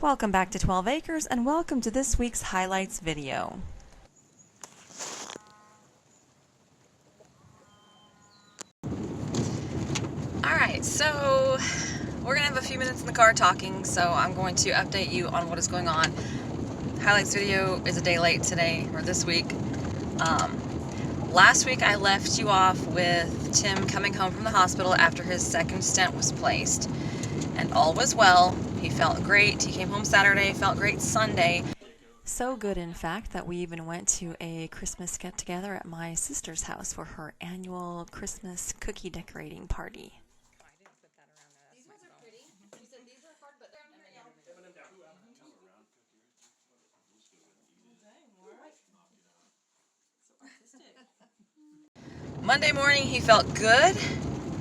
Welcome back to 12 Acres and welcome to this week's highlights video. Alright, so we're going to have a few minutes in the car talking, so I'm going to update you on what is going on. Highlights video is a day late today, or this week. Last week I left you off with Tim coming home from the hospital after his second stent was placed, and all was well. He felt great. He came home Saturday, felt great Sunday. So good, in fact, that we even went to a Christmas get-together at my sister's house for her annual Christmas cookie decorating party. These ones are pretty. You said these are hard, but Monday morning he felt good,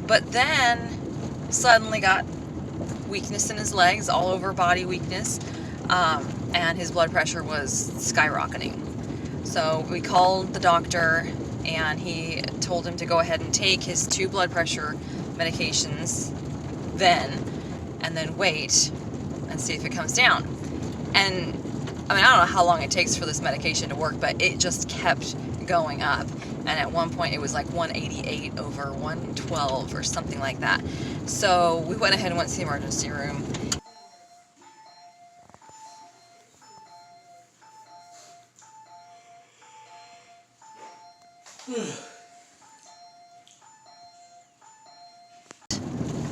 but then suddenly got weakness in his legs, all over body weakness, and his blood pressure was skyrocketing. So we called the doctor and he told him to go ahead and take his 2 blood pressure medications and then wait and see if it comes down. And I mean, I don't know how long it takes for this medication to work, but it just kept going up. And at one point it was like 188 over 112 or something like that. So we went ahead and went to the emergency room.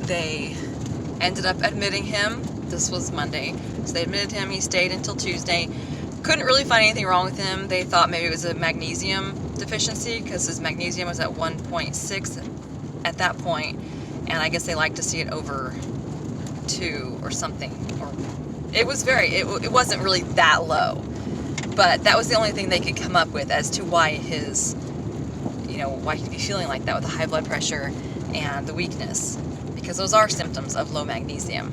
They ended up admitting him. This was Monday. So they admitted him. He stayed until Tuesday. Couldn't really find anything wrong with him. They thought maybe it was a magnesium deficiency because his magnesium was at 1.6 at that point, and I guess they like to see it over 2 or something. Or it wasn't really that low, but that was the only thing they could come up with as to why why he'd be feeling like that with the high blood pressure and the weakness, because those are symptoms of low magnesium.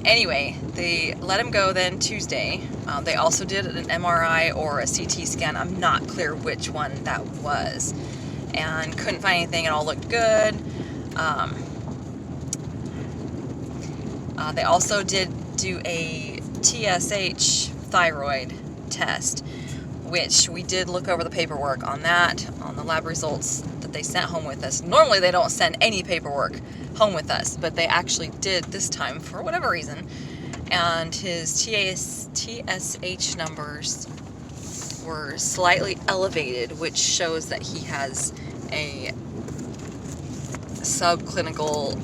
Anyway, they let him go then Tuesday. They also did an MRI or a CT scan. I'm not clear which one that was. And couldn't find anything. It all looked good. They also did do a TSH thyroid test, which we did look over the paperwork on that, on the lab results that they sent home with us. Normally they don't send any paperwork home with us, but they actually did this time for whatever reason. And his TSH numbers were slightly elevated, which shows that he has a subclinical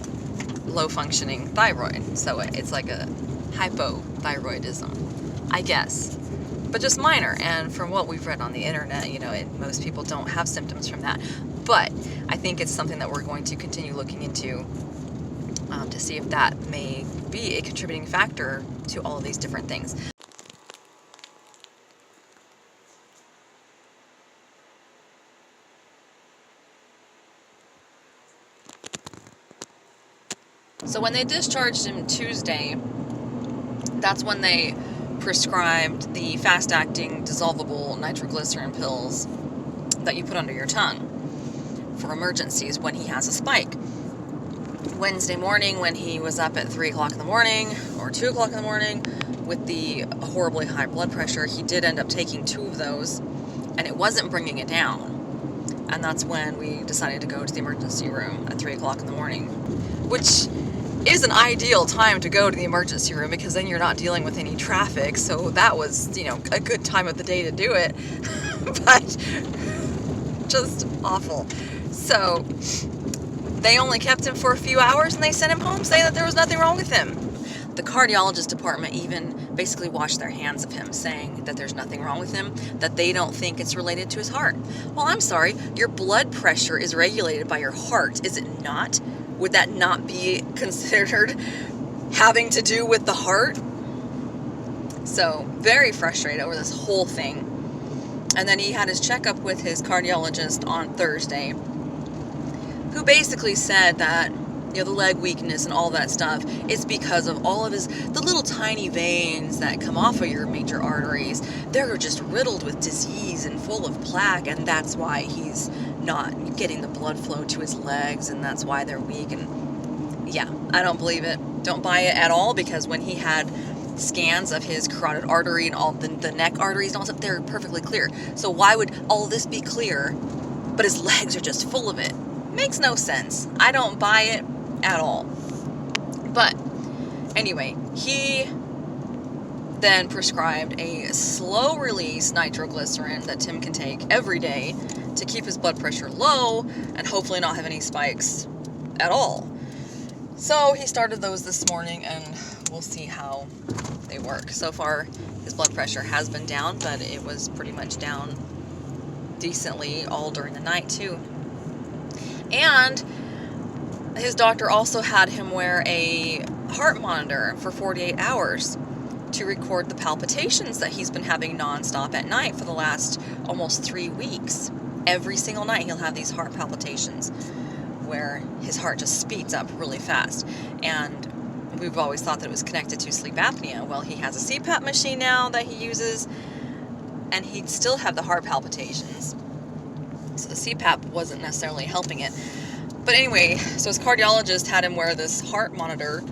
low-functioning thyroid. So it's like a hypothyroidism, I guess. But just minor, and from what we've read on the internet, most people don't have symptoms from that. But I think it's something that we're going to continue looking into to see if that may be a contributing factor to all of these different things. So when they discharged him Tuesday, that's when they prescribed the fast-acting dissolvable nitroglycerin pills that you put under your tongue for emergencies when he has a spike. Wednesday morning, when he was up at 3 o'clock in the morning or 2 o'clock in the morning with the horribly high blood pressure, he did end up taking 2 of those, and it wasn't bringing it down. And that's when we decided to go to the emergency room at 3 o'clock in the morning, which is an ideal time to go to the emergency room because then you're not dealing with any traffic. So that was, a good time of the day to do it. But just awful. So they only kept him for a few hours and they sent him home saying that there was nothing wrong with him. The cardiologist department even basically washed their hands of him, saying that there's nothing wrong with him, that they don't think it's related to his heart. Well, I'm sorry, your blood pressure is regulated by your heart, is it not? Would that not be considered having to do with the heart? So, very frustrated over this whole thing. And then he had his checkup with his cardiologist on Thursday, who basically said that, the leg weakness and all that stuff is because of all of the little tiny veins that come off of your major arteries. They're just riddled with disease and full of plaque, and that's why he's not getting the blood flow to his legs, and that's why they're weak. And yeah, I don't believe it. Don't buy it at all, because when he had scans of his carotid artery and all the neck arteries and all stuff, they're perfectly clear. So why would all this be clear, but his legs are just full of it? Makes no sense. I don't buy it at all. But anyway, he then prescribed a slow release nitroglycerin that Tim can take every day to keep his blood pressure low and hopefully not have any spikes at all. So he started those this morning, and we'll see how they work. So far, his blood pressure has been down, but it was pretty much down decently all during the night too. And his doctor also had him wear a heart monitor for 48 hours to record the palpitations that he's been having nonstop at night for the last almost 3 weeks. Every single night he'll have these heart palpitations where his heart just speeds up really fast. And we've always thought that it was connected to sleep apnea. Well, he has a CPAP machine now that he uses, and he'd still have the heart palpitations. So the CPAP wasn't necessarily helping it. But anyway, so his cardiologist had him wear this heart monitor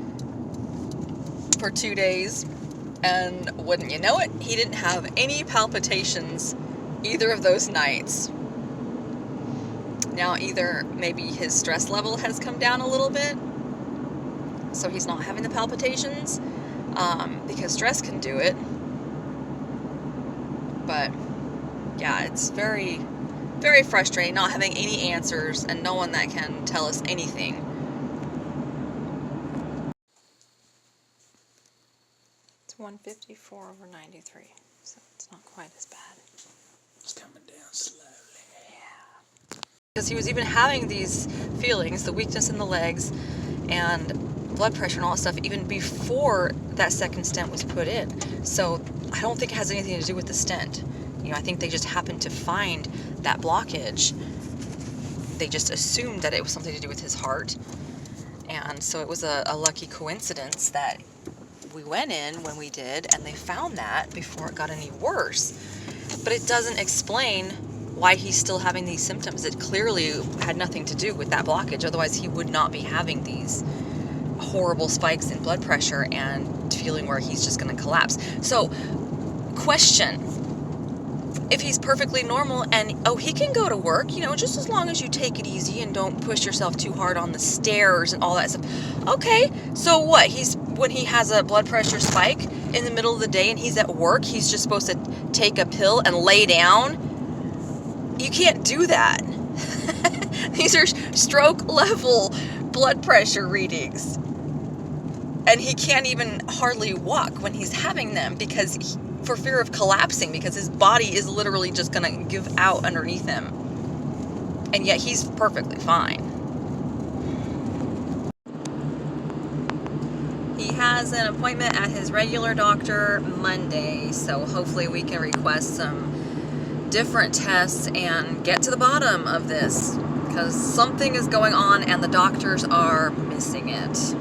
for 2 days, and wouldn't you know it, he didn't have any palpitations either of those nights. Now, either maybe his stress level has come down a little bit, so he's not having the palpitations, because stress can do it. But yeah, it's very, very frustrating not having any answers and no one that can tell us anything. It's 154/93, so it's not quite as bad. It's coming down slowly. Because he was even having these feelings, the weakness in the legs and blood pressure and all that stuff, even before that second stent was put in. So I don't think it has anything to do with the stent. I think they just happened to find that blockage. They just assumed that it was something to do with his heart. And so it was a lucky coincidence that we went in when we did, and they found that before it got any worse. But it doesn't explain why he's still having these symptoms. It clearly had nothing to do with that blockage. Otherwise, he would not be having these horrible spikes in blood pressure and feeling where he's just going to collapse. So, question. If he's perfectly normal and, he can go to work, just as long as you take it easy and don't push yourself too hard on the stairs and all that stuff. Okay, so what? When he has a blood pressure spike in the middle of the day and he's at work, he's just supposed to take a pill and lay down? You can't do that. These are stroke level blood pressure readings. And he can't even hardly walk when he's having them because for fear of collapsing, because his body is literally just going to give out underneath him. And yet he's perfectly fine. He has an appointment at his regular doctor Monday, so hopefully we can request some different tests and get to the bottom of this, because something is going on and the doctors are missing it.